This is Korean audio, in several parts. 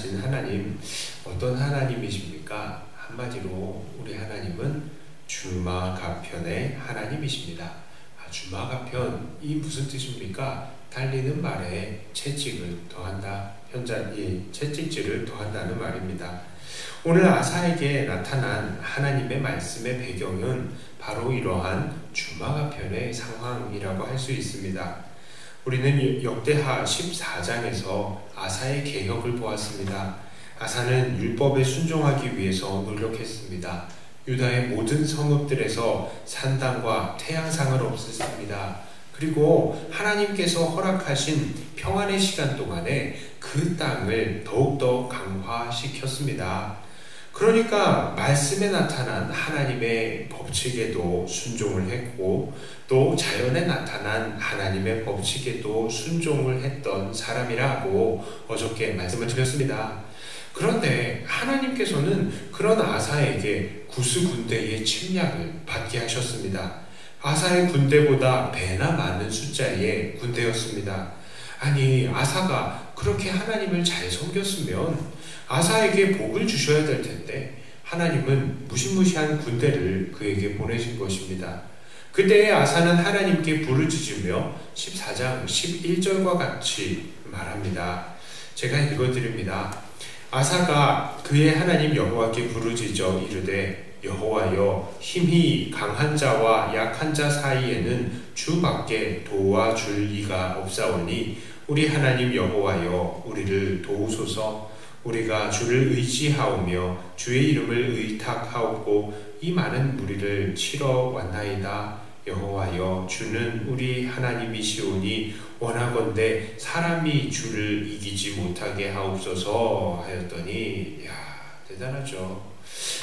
하나님, 어떤 하나님이십니까? 한마디로 우리 하나님은 주마가편의 하나님이십니다. 주마가편이 무슨 뜻입니까? 달리는 말에 채찍을 더한다. 채찍질을 더한다는 말입니다. 오늘 아사에게 나타난 하나님의 말씀의 배경은 바로 이러한 주마가편의 상황이라고 할 수 있습니다. 우리는 역대하 14장에서 아사의 개혁을 보았습니다. 아사는 율법에 순종하기 위해서 노력했습니다. 유다의 모든 성읍들에서 산당과 태양상을 없앴습니다. 그리고 하나님께서 허락하신 평안의 시간 동안에 그 땅을 더욱더 강화시켰습니다. 그러니까 말씀에 나타난 하나님의 법칙에도 순종을 했고 또 자연에 나타난 하나님의 법칙에도 순종을 했던 사람이라고 어저께 말씀을 드렸습니다. 그런데 하나님께서는 그런 아사에게 구스 군대의 침략을 받게 하셨습니다. 아사의 군대보다 배나 많은 숫자의 군대였습니다. 아니, 아사가 그렇게 하나님을 잘 섬겼으면 아사에게 복을 주셔야 될 텐데 하나님은 무시무시한 군대를 그에게 보내신 것입니다. 그때 아사는 하나님께 부르짖으며 14장 11절과 같이 말합니다. 제가 읽어드립니다. 아사가 그의 하나님 여호와께 부르짖어 이르되 여호와여, 힘이 강한 자와 약한 자 사이에는 주밖에 도와줄 이가 없사오니 우리 하나님 여호와여, 우리를 도우소서. 우리가 주를 의지하오며 주의 이름을 의탁하옵고 이 많은 무리를 치러 왔나이다. 여호와여, 주는 우리 하나님이시오니 원하건대 사람이 주를 이기지 못하게 하옵소서 하였더니, 대단하죠.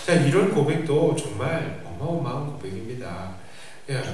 자, 이런 고백도 정말 어마어마한 고백입니다.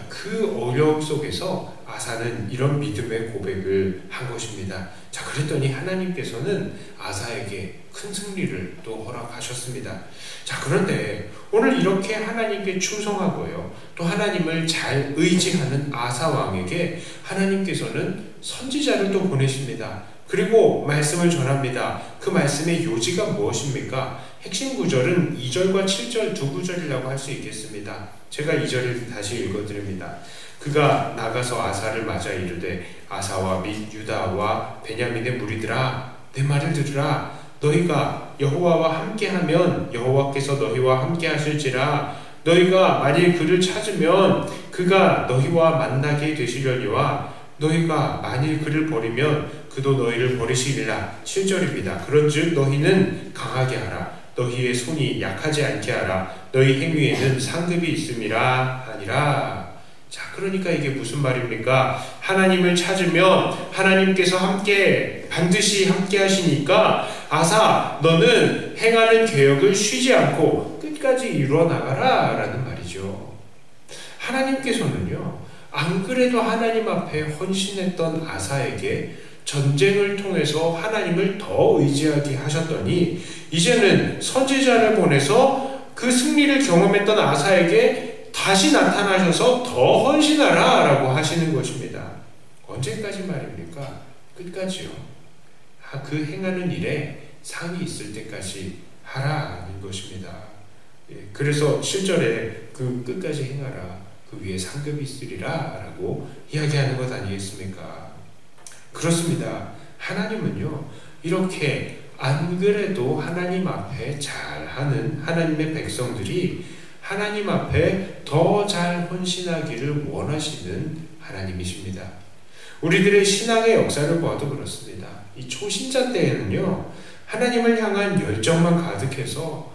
그 어려움 속에서 아사는 이런 믿음의 고백을 한 것입니다. 자, 그랬더니 하나님께서는 아사에게 큰 승리를 또 허락하셨습니다. 자, 그런데 오늘 이렇게 하나님께 충성하고요, 또 하나님을 잘 의지하는 아사 왕에게 하나님께서는 선지자를 또 보내십니다. 그리고 말씀을 전합니다. 그 말씀의 요지가 무엇입니까? 핵심 구절은 2절과 7절 두 구절이라고 할 수 있겠습니다. 제가 2절을 다시 읽어드립니다. 그가 나가서 아사를 맞아 이르되 아사와 및 유다와 베냐민의 무리들아, 내 말을 들으라. 너희가 여호와와 함께하면 여호와께서 너희와 함께하실지라. 너희가 만일 그를 찾으면 그가 너희와 만나게 되시려니와 너희가 만일 그를 버리면 그도 너희를 버리시리라. 7절입니다. 그런즉 너희는 강하게 하라. 너희의 손이 약하지 않게 하라. 너희 행위에는 상급이 있음이라 하니라. 자, 그러니까 이게 무슨 말입니까? 하나님을 찾으면 하나님께서 반드시 함께 하시니까 아사, 너는 행하는 계획을 쉬지 않고 끝까지 이루어 나가라 라는 말이죠. 하나님께서는요, 안 그래도 하나님 앞에 헌신했던 아사에게 전쟁을 통해서 하나님을 더 의지하게 하셨더니 이제는 선지자를 보내서 그 승리를 경험했던 아사에게 다시 나타나셔서 더 헌신하라 라고 하시는 것입니다. 언제까지 말입니까? 끝까지요. 그 행하는 일에 상이 있을 때까지 하라는 것입니다. 그래서 7절에 그 끝까지 행하라. 그 위에 상급이 있으리라 라고 이야기하는 것 아니겠습니까? 그렇습니다. 하나님은요, 이렇게 안 그래도 하나님 앞에 잘하는 하나님의 백성들이 하나님 앞에 더 잘 헌신하기를 원하시는 하나님이십니다. 우리들의 신앙의 역사를 보아도 그렇습니다. 이 초신자 때에는요, 하나님을 향한 열정만 가득해서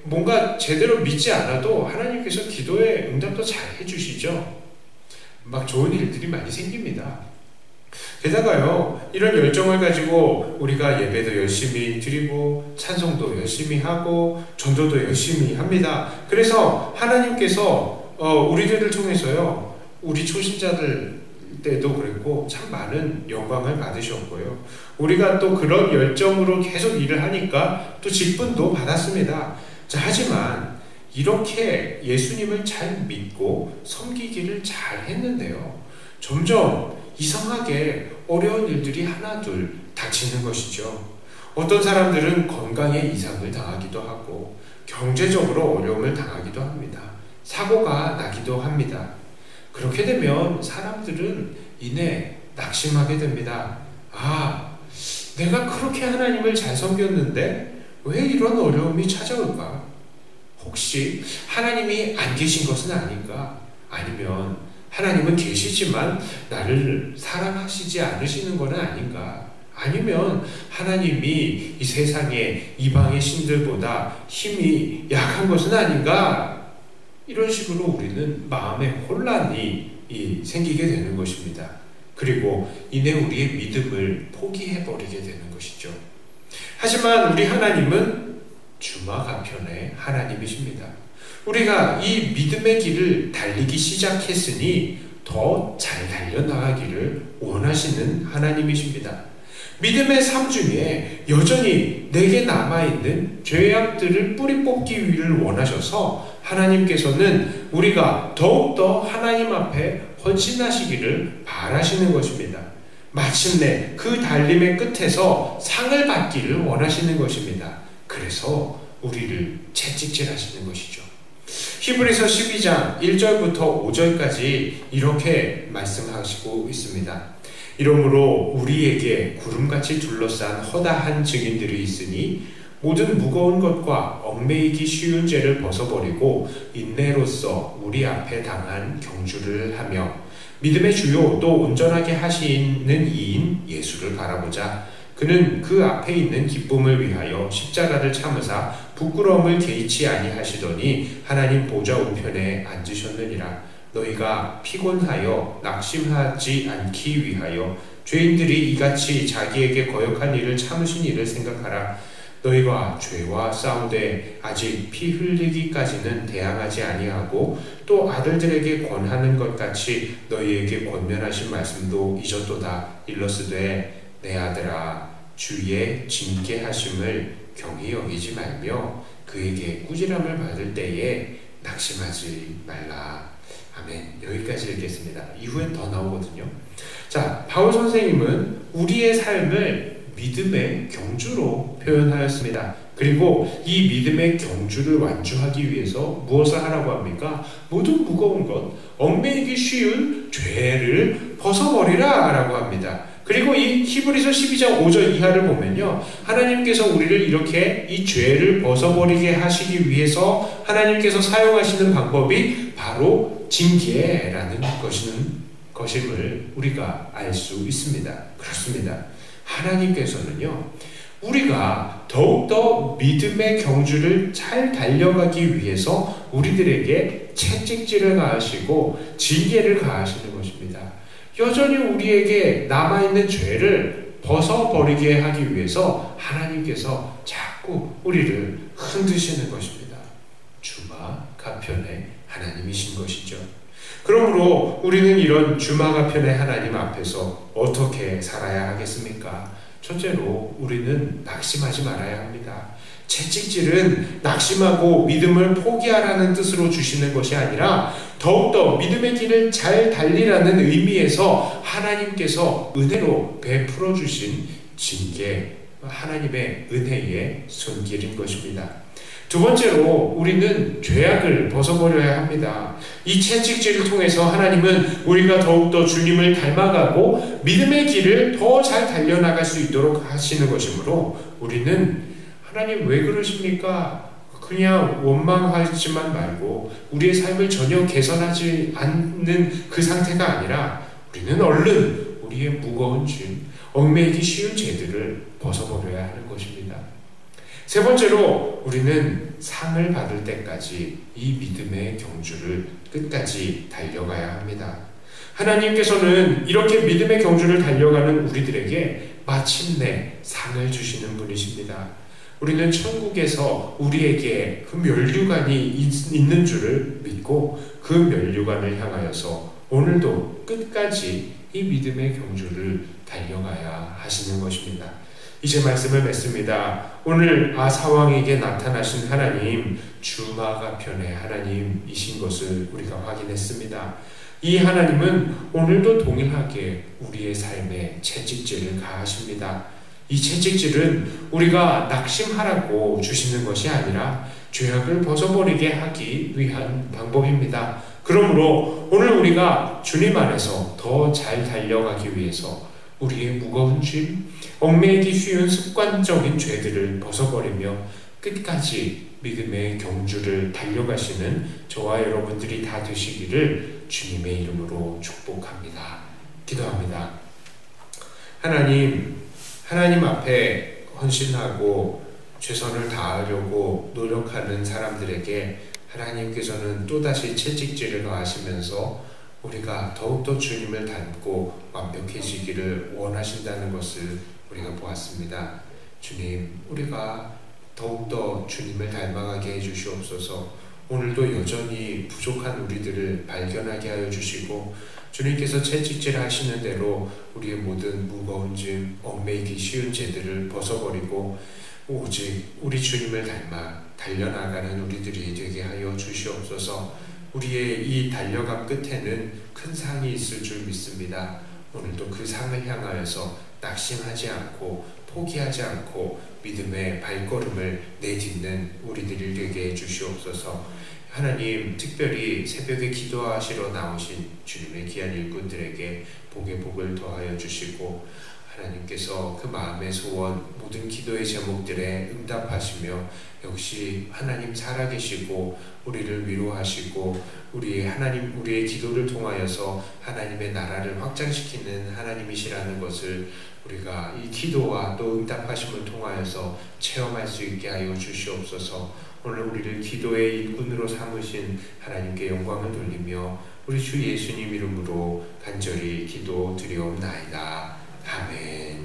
뭔가 제대로 믿지 않아도 하나님께서 기도에 응답도 잘 해주시죠. 막 좋은 일들이 많이 생깁니다. 게다가요, 이런 열정을 가지고 우리가 예배도 열심히 드리고 찬송도 열심히 하고 전도도 열심히 합니다. 그래서 하나님께서 우리들을 통해서요, 우리 초신자들 때도 그랬고 참 많은 영광을 받으셨고요, 우리가 또 그런 열정으로 계속 일을 하니까 또 직분도 받았습니다. 자, 하지만 이렇게 예수님을 잘 믿고 섬기기를 잘 했는데요, 점점 이상하게 어려운 일들이 하나둘 닥치는 것이죠. 어떤 사람들은 건강에 이상을 당하기도 하고 경제적으로 어려움을 당하기도 합니다. 사고가 나기도 합니다. 그렇게 되면 사람들은 이내 낙심하게 됩니다. 아, 내가 그렇게 하나님을 잘 섬겼는데 왜 이런 어려움이 찾아올까? 혹시 하나님이 안 계신 것은 아닌가? 아니면 하나님은 계시지만 나를 사랑하시지 않으시는 것은 아닌가? 아니면 하나님이 이 세상의 이방의 신들보다 힘이 약한 것은 아닌가? 이런 식으로 우리는 마음의 혼란이 생기게 되는 것입니다. 그리고 이내 우리의 믿음을 포기해버리게 되는 것이죠. 하지만 우리 하나님은 주마가편의 하나님이십니다. 우리가 이 믿음의 길을 달리기 시작했으니 더 잘 달려나가기를 원하시는 하나님이십니다. 믿음의 삶 중에 여전히 내게 남아있는 죄악들을 뿌리 뽑기를 원하셔서 하나님께서는 우리가 더욱더 하나님 앞에 헌신하시기를 바라시는 것입니다. 마침내 그 달림의 끝에서 상을 받기를 원하시는 것입니다. 그래서 우리를 채찍질하시는 것이죠. 히브리서 12장 1절부터 5절까지 이렇게 말씀하시고 있습니다. 이러므로 우리에게 구름같이 둘러싼 허다한 증인들이 있으니 모든 무거운 것과 얽매이기 쉬운 죄를 벗어버리고 인내로써 우리 앞에 당한 경주를 하며 믿음의 주요 또 온전하게 하시는 이인 예수를 바라보자. 그는 그 앞에 있는 기쁨을 위하여 십자가를 참으사 부끄러움을 개의치 아니하시더니 하나님 보좌 우편에 앉으셨느니라. 너희가 피곤하여 낙심하지 않기 위하여 죄인들이 이같이 자기에게 거역한 일을 참으신 일을 생각하라. 너희가 죄와 싸우되 아직 피 흘리기까지는 대항하지 아니하고 또 아들들에게 권하는 것 같이 너희에게 권면하신 말씀도 잊었도다. 일러스되 내 아들아 주의 징계하심을 경히 여기지 말며 그에게 꾸지람을 받을 때에 낙심하지 말라. 아멘. 여기까지 읽겠습니다. 이후엔 더 나오거든요. 자, 바울 선생님은 우리의 삶을 믿음의 경주로 표현하였습니다. 그리고 이 믿음의 경주를 완주하기 위해서 무엇을 하라고 합니까? 모든 무거운 것, 얽매이기 쉬운 죄를 벗어버리라 라고 합니다. 그리고 이 히브리서 12장 5절 이하를 보면요, 하나님께서 우리를 이렇게 이 죄를 벗어버리게 하시기 위해서 하나님께서 사용하시는 방법이 바로 징계라는 것임을 우리가 알 수 있습니다. 그렇습니다. 하나님께서는요, 우리가 더욱더 믿음의 경주를 잘 달려가기 위해서 우리들에게 채찍질을 가하시고 징계를 가하시는 것입니다. 여전히 우리에게 남아있는 죄를 벗어버리게 하기 위해서 하나님께서 자꾸 우리를 흔드시는 것입니다. 주마가편의 하나님이신 것이죠. 그러므로 우리는 이런 주마가편의 하나님 앞에서 어떻게 살아야 하겠습니까? 첫째로 우리는 낙심하지 말아야 합니다. 채찍질은 낙심하고 믿음을 포기하라는 뜻으로 주시는 것이 아니라 더욱더 믿음의 길을 잘 달리라는 의미에서 하나님께서 은혜로 베풀어 주신 징계, 하나님의 은혜의 손길인 것입니다. 두 번째로 우리는 죄악을 벗어버려야 합니다. 이 채찍질을 통해서 하나님은 우리가 더욱더 주님을 닮아가고 믿음의 길을 더 잘 달려나갈 수 있도록 하시는 것이므로 우리는 하나님 왜 그러십니까? 그냥 원망하지만 말고 우리의 삶을 전혀 개선하지 않는 그 상태가 아니라 우리는 얼른 우리의 무거운 짐, 얽매이기 쉬운 죄들을 벗어버려야 하는 것입니다. 세 번째로 우리는 상을 받을 때까지 이 믿음의 경주를 끝까지 달려가야 합니다. 하나님께서는 이렇게 믿음의 경주를 달려가는 우리들에게 마침내 상을 주시는 분이십니다. 우리는 천국에서 우리에게 그 면류관이 있는 줄을 믿고 그 면류관을 향하여서 오늘도 끝까지 이 믿음의 경주를 달려가야 하시는 것입니다. 이제 말씀을 맺습니다. 오늘 아사왕에게 나타나신 하나님, 주마가편의 하나님이신 것을 우리가 확인했습니다. 이 하나님은 오늘도 동일하게 우리의 삶에 채찍질을 가하십니다. 이 채찍질은 우리가 낙심하라고 주시는 것이 아니라 죄악을 벗어버리게 하기 위한 방법입니다. 그러므로 오늘 우리가 주님 안에서 더 잘 달려가기 위해서 우리의 무거운 짐, 얽매이기 쉬운 습관적인 죄들을 벗어버리며 끝까지 믿음의 경주를 달려가시는 저와 여러분들이 다 되시기를 주님의 이름으로 축복합니다. 기도합니다. 하나님 앞에 헌신하고 최선을 다하려고 노력하는 사람들에게 하나님께서는 또다시 채찍질을 가하시면서 우리가 더욱더 주님을 닮고 완벽해지기를 원하신다는 것을 우리가 보았습니다. 주님, 우리가 더욱더 주님을 닮아가게 해주시옵소서. 오늘도 여전히 부족한 우리들을 발견하게 하여 주시고 주님께서 채찍질 하시는 대로 우리의 모든 무거운 짐, 얽매이기 쉬운 죄들을 벗어버리고 오직 우리 주님을 닮아 달려나가는 우리들이 되게 하여 주시옵소서. 우리의 이 달려감 끝에는 큰 상이 있을 줄 믿습니다. 오늘도 그 상을 향하여서 낙심하지 않고 포기하지 않고 믿음의 발걸음을 내딛는 우리들이 되게 해주시옵소서. 하나님, 특별히 새벽에 기도하시러 나오신 주님의 귀한 일꾼들에게 복의 복을 더하여 주시고 하나님께서 그 마음의 소원, 모든 기도의 제목들에 응답하시며 역시 하나님 살아계시고 우리를 위로하시고 우리의 기도를 통하여서 하나님의 나라를 확장시키는 하나님이시라는 것을 우리가 이 기도와 또 응답하심을 통하여서 체험할 수 있게 하여 주시옵소서. 오늘 우리를 기도의 일꾼으로 삼으신 하나님께 영광을 돌리며 우리 주 예수님 이름으로 간절히 기도드리옵나이다. 아멘.